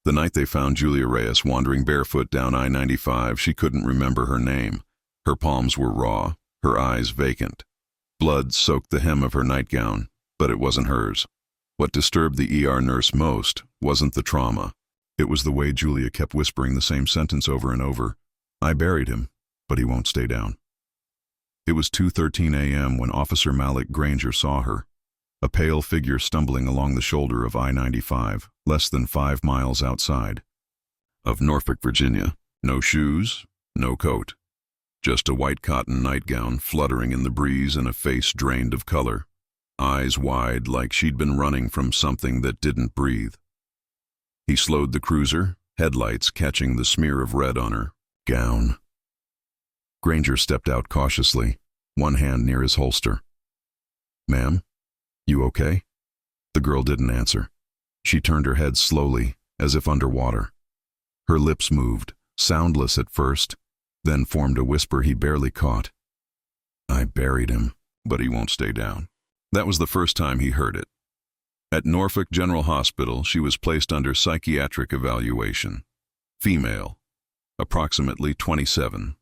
The night they found Julia Reyes wandering barefoot down I-95, she couldn't remember her name. Her palms were raw, her eyes vacant. Blood soaked the hem of her nightgown, but it wasn't hers. What disturbed the ER nurse most wasn't the trauma. It was the way Julia kept whispering the same sentence over and over. I buried him, but he won't stay down. It was 2:13 a.m. when Officer Malik Granger saw her, a pale figure stumbling along the shoulder of I-95, less than 5 miles outside of Norfolk, Virginia. No shoes, no coat. Just a white cotton nightgown fluttering in the breeze and a face drained of color. Eyes wide like she'd been running from something that didn't breathe. He slowed the cruiser, headlights catching the smear of red on her gown. Granger stepped out cautiously, one hand near his holster. Ma'am, you okay? The girl didn't answer. She turned her head slowly, as if underwater. Her lips moved, soundless at first, then formed a whisper he barely caught. I buried him, but he won't stay down. That was the first time he heard it. At Norfolk General Hospital, she was placed under psychiatric evaluation. Female, approximately 27.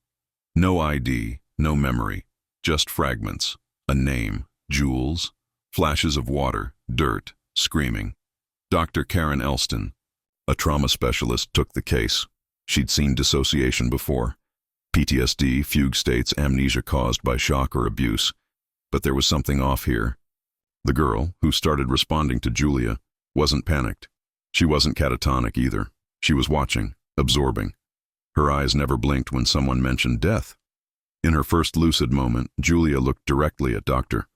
No ID, no memory, just fragments, a name, jewels, flashes of water, dirt, screaming. Dr. Karen Elston, a trauma specialist, took the case. She'd seen dissociation before. PTSD, fugue states, amnesia caused by shock or abuse. But there was something off here. The girl, who started responding to Julia, wasn't panicked. She wasn't catatonic either. She was watching, absorbing. Her eyes never blinked when someone mentioned death. In her first lucid moment, Julia looked directly at Dr.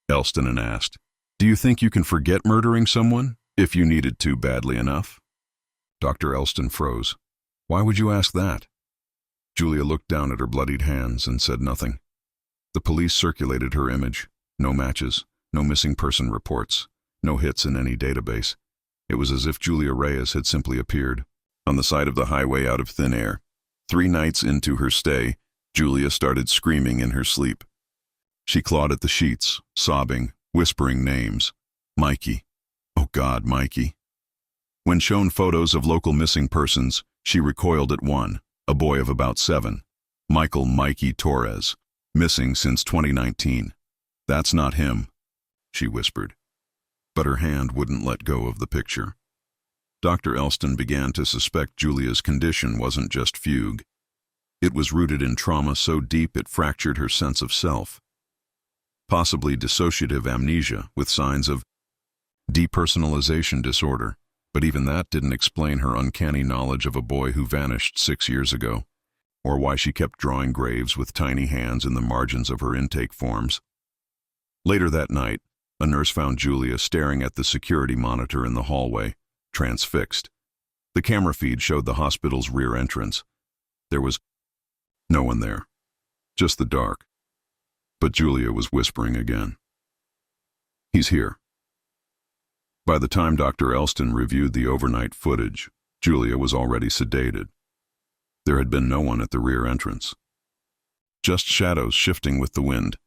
Elston and asked, "Do you think you can forget murdering someone, if you needed to badly enough?" Dr. Elston froze. Why would you ask that? Julia looked down at her bloodied hands and said nothing. The police circulated her image. No matches, no missing person reports, no hits in any database. It was as if Julia Reyes had simply appeared on the side of the highway out of thin air. 3 nights into her stay, Julia started screaming in her sleep. She clawed at the sheets, sobbing, whispering names. Mikey. Oh God, Mikey. When shown photos of local missing persons, she recoiled at one, a boy of about 7. Michael Mikey Torres, missing since 2019. That's not him, she whispered. But her hand wouldn't let go of the picture. Dr. Elston began to suspect Julia's condition wasn't just fugue. It was rooted in trauma so deep it fractured her sense of self. Possibly dissociative amnesia with signs of depersonalization disorder, but even that didn't explain her uncanny knowledge of a boy who vanished 6 years ago, or why she kept drawing graves with tiny hands in the margins of her intake forms. Later that night, a nurse found Julia staring at the security monitor in the hallway, transfixed. The camera feed showed the hospital's rear entrance. There was no one there, just the dark. But Julia was whispering again. He's here. By the time Dr. Elston reviewed the overnight footage, Julia was already sedated. There had been no one at the rear entrance. Just shadows shifting with the wind.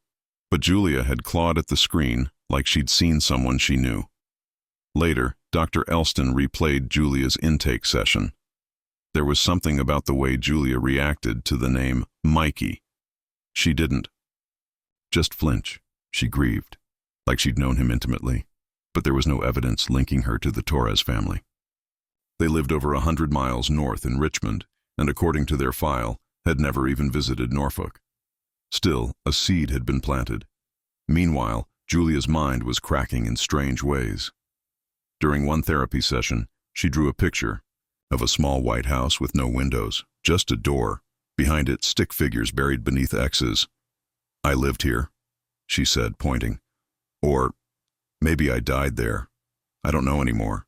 But Julia had clawed at the screen like she'd seen someone she knew. Later, Dr. Elston replayed Julia's intake session. There was something about the way Julia reacted to the name Mikey. She didn't just flinch. She grieved, like she'd known him intimately, but there was no evidence linking her to the Torres family. They lived over 100 miles north in Richmond, and according to their file, had never even visited Norfolk. Still, a seed had been planted. Meanwhile, Julia's mind was cracking in strange ways. During one therapy session, she drew a picture of a small white house with no windows, just a door. Behind it, stick figures buried beneath X's. I lived here, she said, pointing. Or, maybe I died there. I don't know anymore.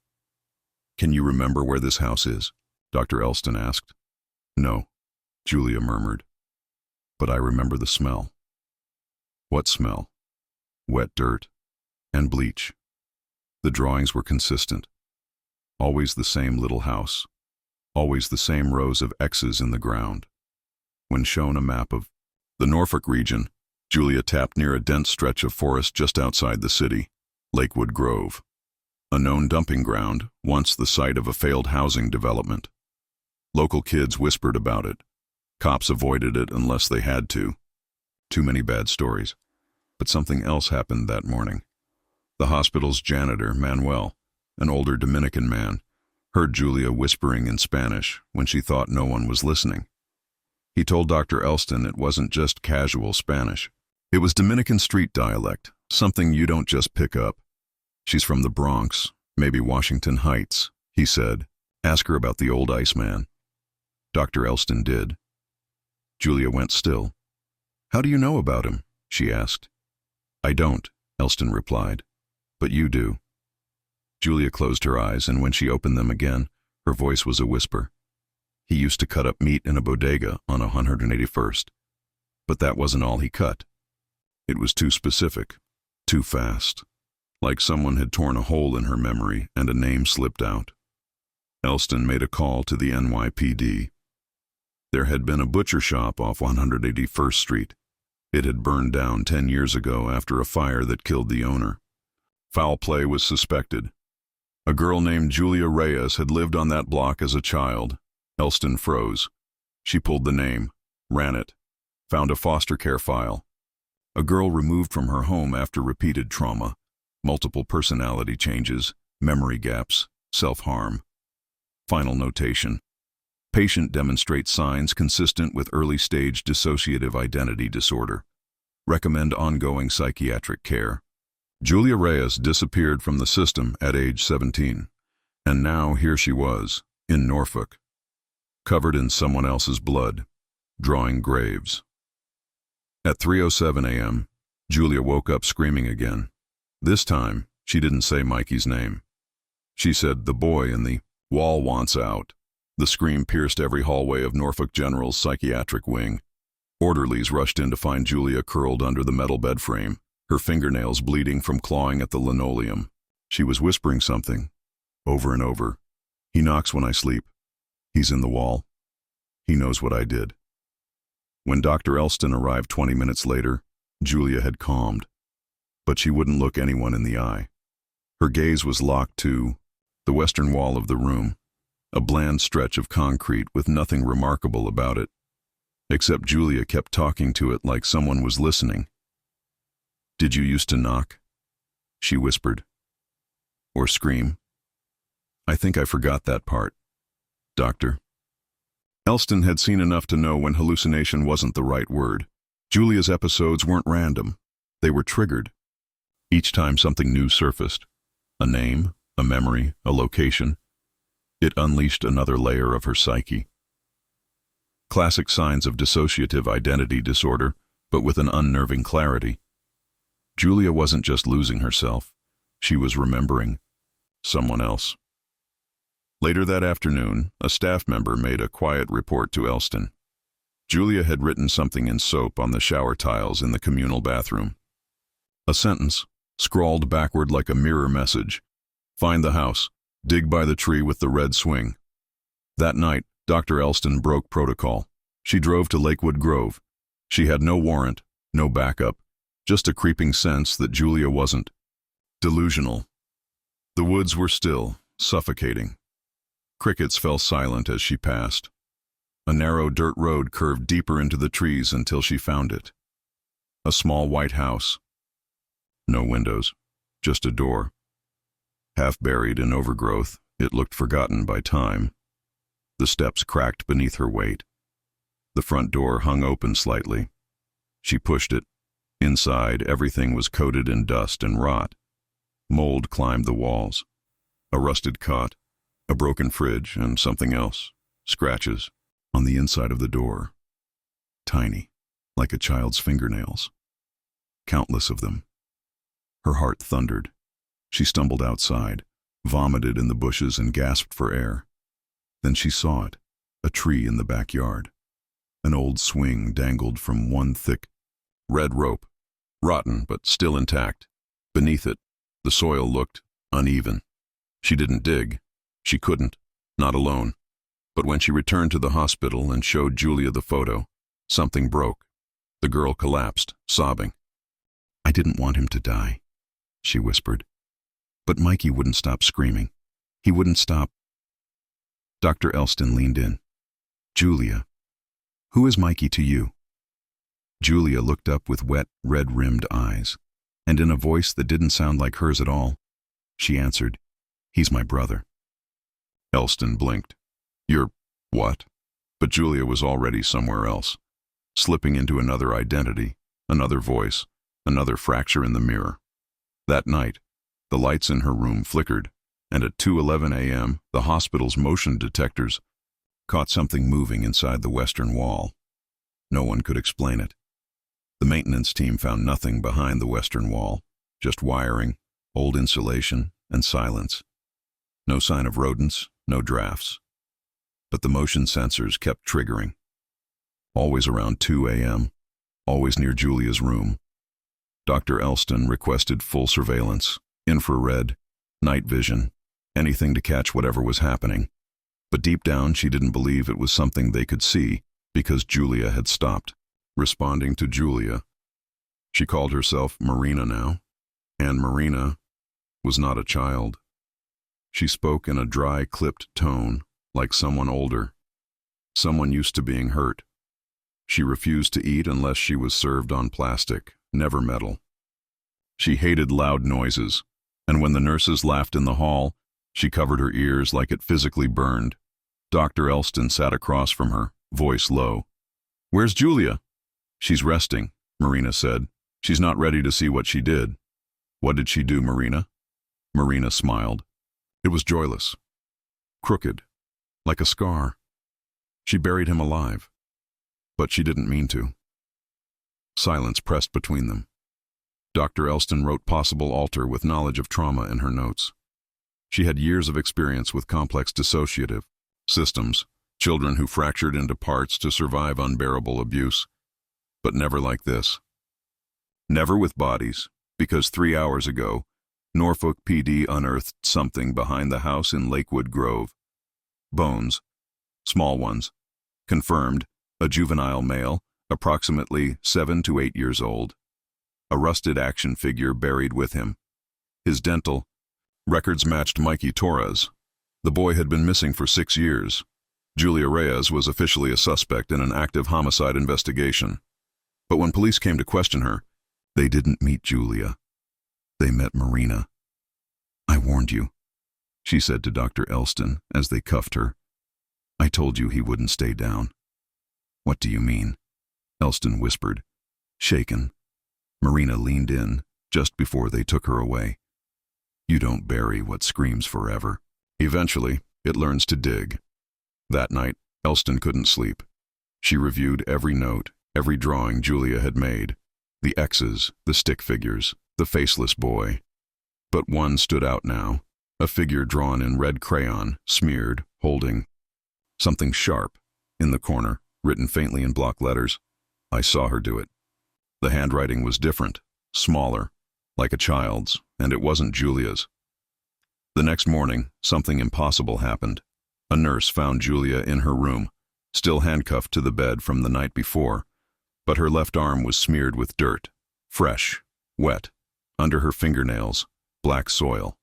Can you remember where this house is? Dr. Elston asked. No, Julia murmured. But I remember the smell. What smell? Wet dirt and bleach. The drawings were consistent. Always the same little house. Always the same rows of X's in the ground. When shown a map of the Norfolk region, Julia tapped near a dense stretch of forest just outside the city, Lakewood Grove. a known dumping ground, once the site of a failed housing development. Local kids whispered about it. Cops avoided it unless they had to. Too many bad stories. But something else happened that morning. The hospital's janitor, Manuel, an older Dominican man, heard Julia whispering in Spanish when she thought no one was listening. He told Dr. Elston it wasn't just casual Spanish. It was Dominican street dialect, something you don't just pick up. She's from the Bronx, maybe Washington Heights, he said. Ask her about the old Iceman. Dr. Elston did. Julia went still. How do you know about him? She asked. I don't, Elston replied. But you do. Julia closed her eyes, and when she opened them again, her voice was a whisper. He used to cut up meat in a bodega on 181st. But that wasn't all he cut. It was too specific, too fast, like someone had torn a hole in her memory and a name slipped out. Elston made a call to the NYPD. There had been a butcher shop off 181st Street. It had burned down 10 years ago after a fire that killed the owner. Foul play was suspected. A girl named Julia Reyes had lived on that block as a child. Elston froze. She pulled the name, ran it, found a foster care file. A girl removed from her home after repeated trauma, multiple personality changes, memory gaps, self-harm. Final notation. Patient demonstrates signs consistent with early-stage dissociative identity disorder. Recommend ongoing psychiatric care. Julia Reyes disappeared from the system at age 17, and now here she was, in Norfolk, covered in someone else's blood, drawing graves. At 3:07 a.m., Julia woke up screaming again. This time, she didn't say Mikey's name. She said, the boy in the wall wants out. The scream pierced every hallway of Norfolk General's psychiatric wing. Orderlies rushed in to find Julia curled under the metal bed frame, her fingernails bleeding from clawing at the linoleum. She was whispering something, over and over. He knocks when I sleep. He's in the wall. He knows what I did. When Dr. Elston arrived 20 minutes later, Julia had calmed, but she wouldn't look anyone in the eye. Her gaze was locked to the western wall of the room, a bland stretch of concrete with nothing remarkable about it, except Julia kept talking to it like someone was listening. Did you used to knock? She whispered. Or scream? I think I forgot that part. Doctor. Elston had seen enough to know when hallucination wasn't the right word. Julia's episodes weren't random. They were triggered. Each time something new surfaced, a name, a memory, a location, it unleashed another layer of her psyche. Classic signs of dissociative identity disorder, but with an unnerving clarity. Julia wasn't just losing herself. She was remembering someone else. Later that afternoon, a staff member made a quiet report to Elston. Julia had written something in soap on the shower tiles in the communal bathroom. A sentence, scrawled backward like a mirror message. Find the house. Dig by the tree with the red swing. That night, Dr. Elston broke protocol. She drove to Lakewood Grove. She had no warrant, no backup, just a creeping sense that Julia wasn't delusional. The woods were still, suffocating. Crickets fell silent as she passed. A narrow dirt road curved deeper into the trees until she found it. A small white house. No windows, just a door. Half buried in overgrowth, it looked forgotten by time. The steps cracked beneath her weight. The front door hung open slightly. She pushed it. Inside, everything was coated in dust and rot. Mold climbed the walls. A rusted cot, a broken fridge, and something else. Scratches on the inside of the door. Tiny, like a child's fingernails. Countless of them. Her heart thundered. She stumbled outside, vomited in the bushes and gasped for air. Then she saw it, a tree in the backyard. An old swing dangled from one thick, red rope, rotten but still intact. Beneath it, the soil looked uneven. She didn't dig. She couldn't, not alone. But when she returned to the hospital and showed Julia the photo, something broke. The girl collapsed, sobbing. I didn't want him to die, she whispered. But Mikey wouldn't stop screaming. He wouldn't stop. Dr. Elston leaned in. Julia, who is Mikey to you? Julia looked up with wet, red-rimmed eyes, and in a voice that didn't sound like hers at all, she answered, he's my brother. Elston blinked. You're what? But Julia was already somewhere else, slipping into another identity, another voice, another fracture in the mirror. That night, the lights in her room flickered, and at 2:11 a.m., the hospital's motion detectors caught something moving inside the western wall. No one could explain it. The maintenance team found nothing behind the western wall, just wiring, old insulation, and silence. No sign of rodents, no drafts. But the motion sensors kept triggering. Always around 2 a.m., always near Julia's room. Dr. Elston requested full surveillance, infrared, night vision, anything to catch whatever was happening. But deep down, she didn't believe it was something they could see because Julia had stopped responding to Julia. She called herself Marina now, and Marina was not a child. She spoke in a dry, clipped tone, like someone older, someone used to being hurt. She refused to eat unless she was served on plastic, never metal. She hated loud noises, and when the nurses laughed in the hall, she covered her ears like it physically burned. Dr. Elston sat across from her, voice low. Where's Julia? She's resting, Marina said. She's not ready to see what she did. What did she do, Marina? Marina smiled. It was joyless, crooked, like a scar. She buried him alive, but she didn't mean to. Silence pressed between them. Dr. Elston wrote possible alter with knowledge of trauma in her notes. She had years of experience with complex dissociative systems, children who fractured into parts to survive unbearable abuse. But never like this. Never with bodies, because 3 hours ago, Norfolk PD unearthed something behind the house in Lakewood Grove. Bones, small ones, confirmed, a juvenile male, approximately 7 to 8 years old. A rusted action figure buried with him. His dental records matched Mikey Torres. The boy had been missing for 6 years. Julia Reyes was officially a suspect in an active homicide investigation. But when police came to question her, they didn't meet Julia. They met Marina. I warned you, she said to Dr. Elston as they cuffed her. I told you he wouldn't stay down. What do you mean? Elston whispered, shaken. Marina leaned in just before they took her away. You don't bury what screams forever. Eventually, it learns to dig. That night, Elston couldn't sleep. She reviewed every note, every drawing Julia had made. The X's, the stick figures, the faceless boy. But one stood out now, a figure drawn in red crayon, smeared, holding something sharp. In the corner, written faintly in block letters, I saw her do it. The handwriting was different, smaller, like a child's, and it wasn't Julia's. The next morning, something impossible happened. A nurse found Julia in her room, still handcuffed to the bed from the night before, but her left arm was smeared with dirt, fresh, wet, under her fingernails, black soil.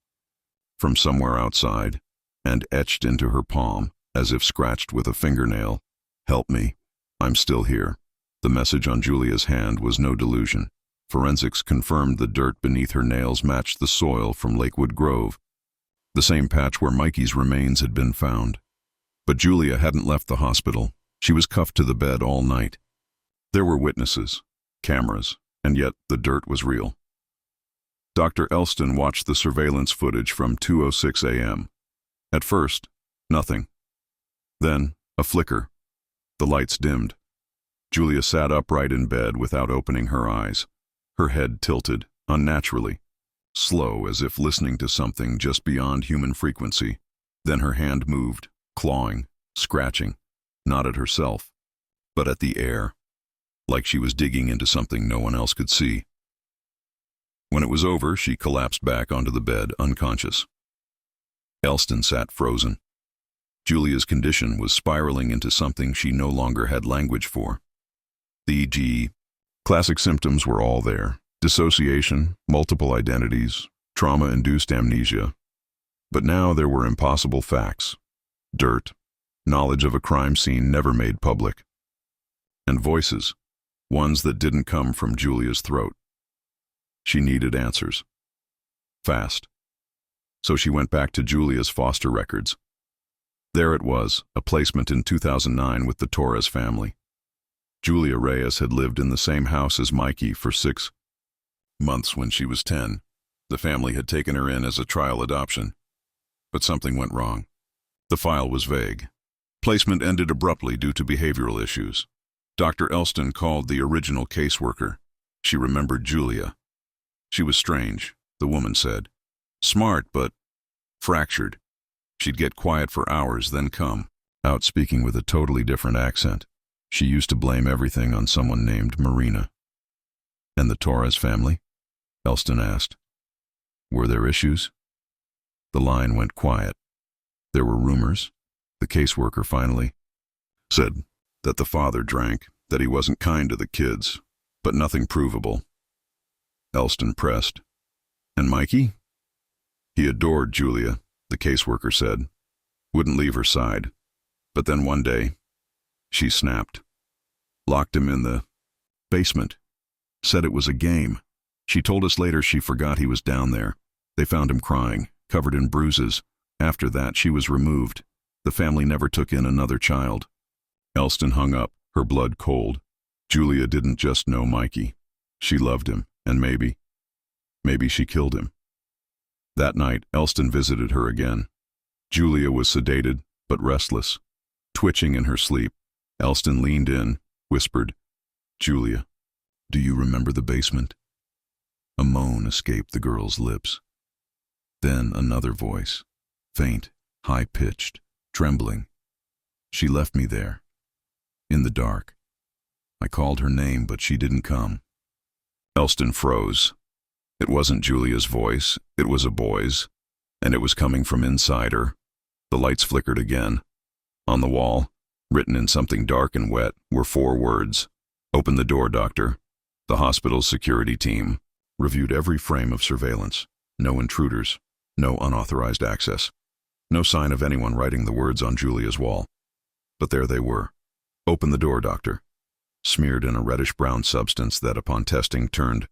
From somewhere outside, and etched into her palm, as if scratched with a fingernail, help me, I'm still here. The message on Julia's hand was no delusion. Forensics confirmed the dirt beneath her nails matched the soil from Lakewood Grove, the same patch where Mikey's remains had been found. But Julia hadn't left the hospital. She was cuffed to the bed all night. There were witnesses, cameras, and yet the dirt was real. Dr. Elston watched the surveillance footage from 2:06 a.m. At first, nothing. Then, a flicker. The lights dimmed. Julia sat upright in bed without opening her eyes, her head tilted, unnaturally, slow as if listening to something just beyond human frequency. Then her hand moved, clawing, scratching, not at herself, but at the air, like she was digging into something no one else could see. When it was over, she collapsed back onto the bed, unconscious. Elston sat frozen. Julia's condition was spiraling into something she no longer had language for. E.g., classic symptoms were all there. Dissociation, multiple identities, trauma-induced amnesia. But now there were impossible facts. Dirt, knowledge of a crime scene never made public. And voices, ones that didn't come from Julia's throat. She needed answers. Fast. So she went back to Julia's foster records. There it was, a placement in 2009 with the Torres family. Julia Reyes had lived in the same house as Mikey for 6 months when she was 10. The family had taken her in as a trial adoption. But something went wrong. The file was vague. Placement ended abruptly due to behavioral issues. Dr. Elston called the original caseworker. She remembered Julia. She was strange, the woman said. Smart, but fractured. She'd get quiet for hours, then come out speaking with a totally different accent. She used to blame everything on someone named Marina. And the Torres family? Elston asked. Were there issues? The line went quiet. There were rumors. The caseworker finally said that the father drank, that he wasn't kind to the kids, but nothing provable. Elston pressed. And Mikey? He adored Julia, the caseworker said. Wouldn't leave her side. But then one day, she snapped. Locked him in the basement. Said it was a game. She told us later she forgot he was down there. They found him crying, covered in bruises. After that, she was removed. The family never took in another child. Elston hung up, her blood cold. Julia didn't just know Mikey. She loved him, and maybe she killed him. That night, Elston visited her again. Julia was sedated, but restless, twitching in her sleep. Elston leaned in, whispered, Julia, do you remember the basement? A moan escaped the girl's lips. Then another voice, faint, high-pitched, trembling. She left me there, in the dark. I called her name, but she didn't come. Elston froze. It wasn't Julia's voice, it was a boy's, and it was coming from inside her. The lights flickered again. On the wall, written in something dark and wet, were 4 words. Open the door, doctor. The hospital's security team reviewed every frame of surveillance. No intruders, no unauthorized access. No sign of anyone writing the words on Julia's wall. But there they were. Open the door, doctor. Smeared in a reddish-brown substance that, upon testing, turned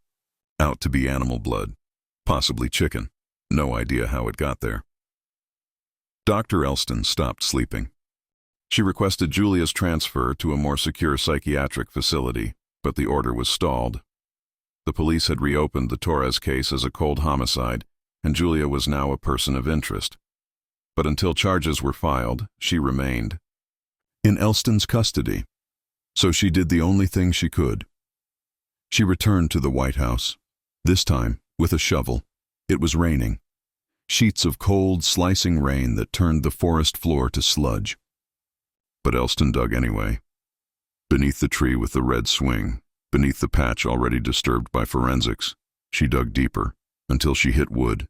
out to be animal blood. Possibly chicken. No idea how it got there. Dr. Elston stopped sleeping. She requested Julia's transfer to a more secure psychiatric facility, but the order was stalled. The police had reopened the Torres case as a cold homicide, and Julia was now a person of interest. But until charges were filed, she remained in Elston's custody. So she did the only thing she could. She returned to the White House, this time with a shovel. It was raining. Sheets of cold, slicing rain that turned the forest floor to sludge. But Elston dug anyway. Beneath the tree with the red swing, beneath the patch already disturbed by forensics, she dug deeper, until she hit wood.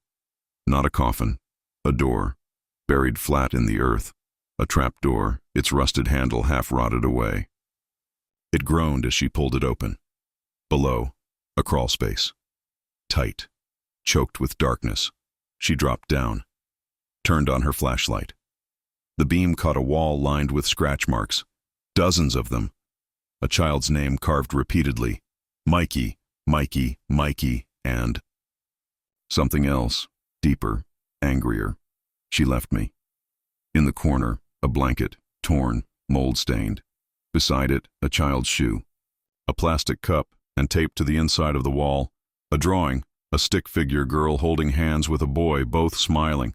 Not a coffin, a door, buried flat in the earth, a trap door, its rusted handle half rotted away. It groaned as she pulled it open. Below, a crawl space. Tight, choked with darkness. She dropped down, turned on her flashlight. The beam caught a wall lined with scratch marks, dozens of them. A child's name carved repeatedly. Mikey, Mikey, Mikey, and something else, deeper, angrier. She left me. In the corner, a blanket, torn, mold-stained. Beside it, a child's shoe. A plastic cup, and taped to the inside of the wall, a drawing, a stick-figure girl holding hands with a boy, both smiling.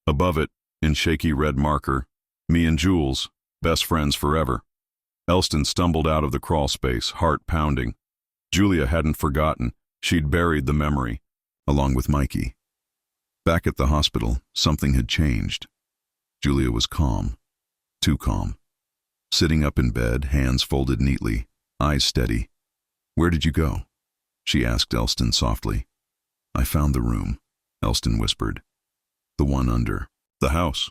Above it, in shaky red marker, me and Jules, best friends forever. Elston stumbled out of the crawl space, heart pounding. Julia hadn't forgotten. She'd buried the memory, along with Mikey. Back at the hospital, something had changed. Julia was calm, too calm. Sitting up in bed, hands folded neatly, eyes steady. Where did you go? She asked Elston softly. I found the room, Elston whispered. The one under the house.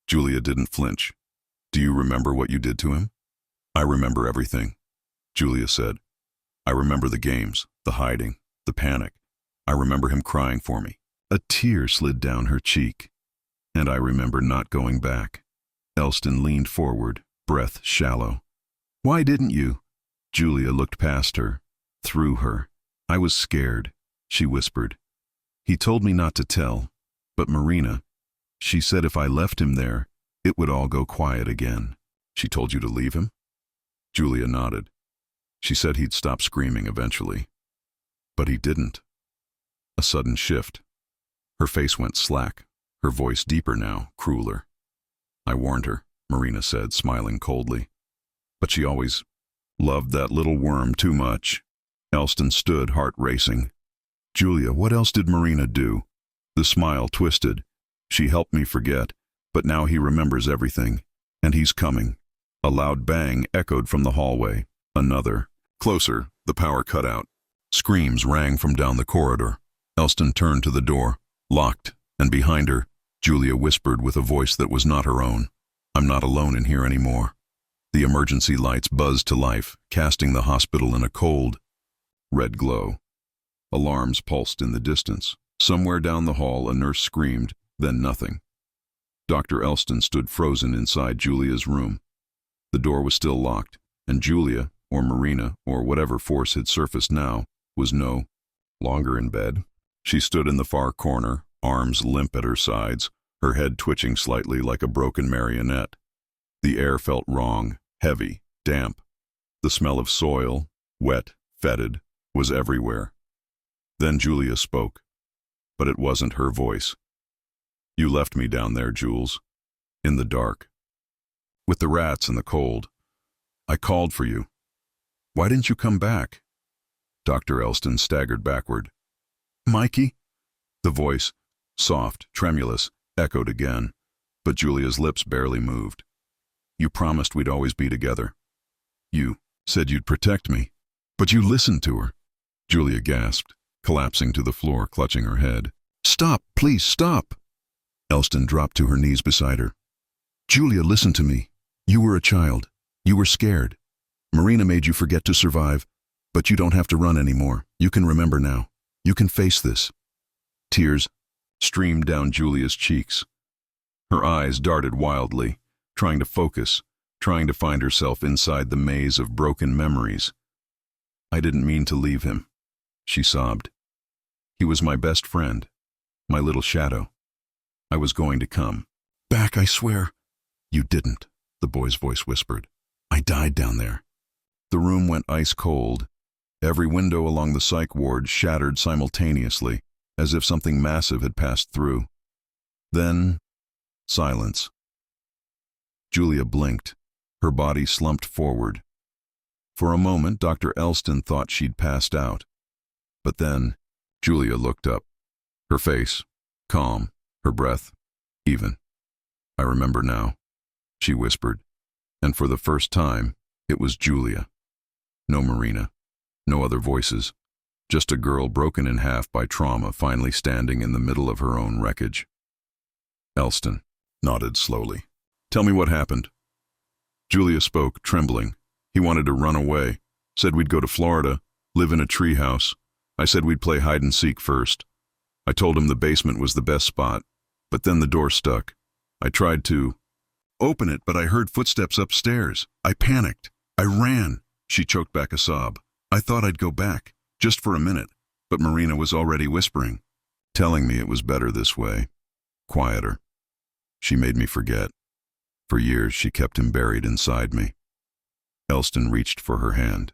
Julia didn't flinch. Do you remember what you did to him? I remember everything, Julia said. I remember the games, the hiding, the panic. I remember him crying for me. A tear slid down her cheek, and I remember not going back. Elston leaned forward, breath shallow. "Why didn't you?" Julia looked past her, through her. "I was scared," she whispered. "He told me not to tell, but Marina, she said if I left him there, it would all go quiet again." "She told you to leave him?" Julia nodded. "She said he'd stop screaming eventually. But he didn't." A sudden shift. Her face went slack, her voice deeper now, crueler. "I warned her," Marina said, smiling coldly. "But she always loved that little worm too much." Elston stood, heart racing. "Julia, what else did Marina do?" The smile twisted. "She helped me forget, but now he remembers everything, and he's coming." A loud bang echoed from the hallway. Another. Closer, the power cut out. Screams rang from down the corridor. Elston turned to the door, locked, and behind her, Julia whispered with a voice that was not her own, "I'm not alone in here anymore." The emergency lights buzzed to life, casting the hospital in a cold, red glow. Alarms pulsed in the distance. Somewhere down the hall a nurse screamed, then nothing. Dr. Elston stood frozen inside Julia's room. The door was still locked, and Julia, or Marina, or whatever force had surfaced now, was no longer in bed. She stood in the far corner, arms limp at her sides, her head twitching slightly like a broken marionette. The air felt wrong, heavy, damp. The smell of soil, wet, fetid, was everywhere. Then Julia spoke, but it wasn't her voice. "You left me down there, Jules, in the dark, with the rats and the cold. I called for you. Why didn't you come back?" Dr. Elston staggered backward. "Mikey?" The voice, soft, tremulous, echoed again, but Julia's lips barely moved. "You promised we'd always be together. You said you'd protect me, but you listened to her." Julia gasped, collapsing to the floor, clutching her head. "Stop, please stop!" Elston dropped to her knees beside her. "Julia, listen to me. You were a child. You were scared. Marina made you forget to survive, but you don't have to run anymore. You can remember now. You can face this." Tears streamed down Julia's cheeks. Her eyes darted wildly, trying to focus, trying to find herself inside the maze of broken memories. "I didn't mean to leave him," she sobbed. "He was my best friend, my little shadow. I was going to come back, I swear." "You didn't," the boy's voice whispered. "I died down there." The room went ice cold. Every window along the psych ward shattered simultaneously, as if something massive had passed through. Then, silence. Julia blinked. Her body slumped forward. For a moment, Dr. Elston thought she'd passed out. But then, Julia looked up. Her face, calm, her breath, even. "I remember now," she whispered. And for the first time, it was Julia. No Marina. No other voices. Just a girl broken in half by trauma finally standing in the middle of her own wreckage. Elston nodded slowly. "Tell me what happened." Julia spoke, trembling. "He wanted to run away. Said we'd go to Florida, live in a tree house. I said we'd play hide and seek first. I told him the basement was the best spot, but then the door stuck. I tried to open it, but I heard footsteps upstairs. I panicked. I ran." She choked back a sob. "I thought I'd go back, just for a minute, but Marina was already whispering, telling me it was better this way, quieter. She made me forget. For years she kept him buried inside me." Elston reached for her hand.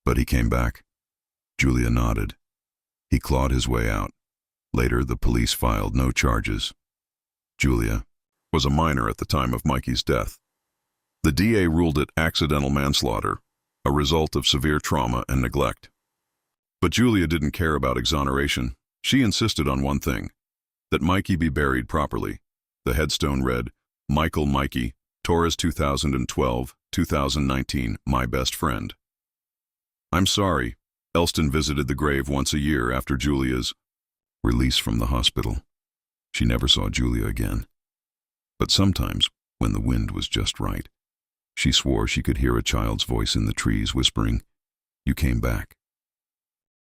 "But he came back?" Julia nodded. "He clawed his way out. Later, the police filed no charges. Julia was a minor at the time of Mikey's death. The DA ruled it accidental manslaughter, a result of severe trauma and neglect. But Julia didn't care about exoneration. She insisted on one thing, that Mikey be buried properly. The headstone read, "Michael Mikey, Torres 2012-2019, my best friend." "I'm sorry." Elston visited the grave once a year after Julia's release from the hospital. She never saw Julia again. But sometimes, when the wind was just right, she swore she could hear a child's voice in the trees whispering, "You came back."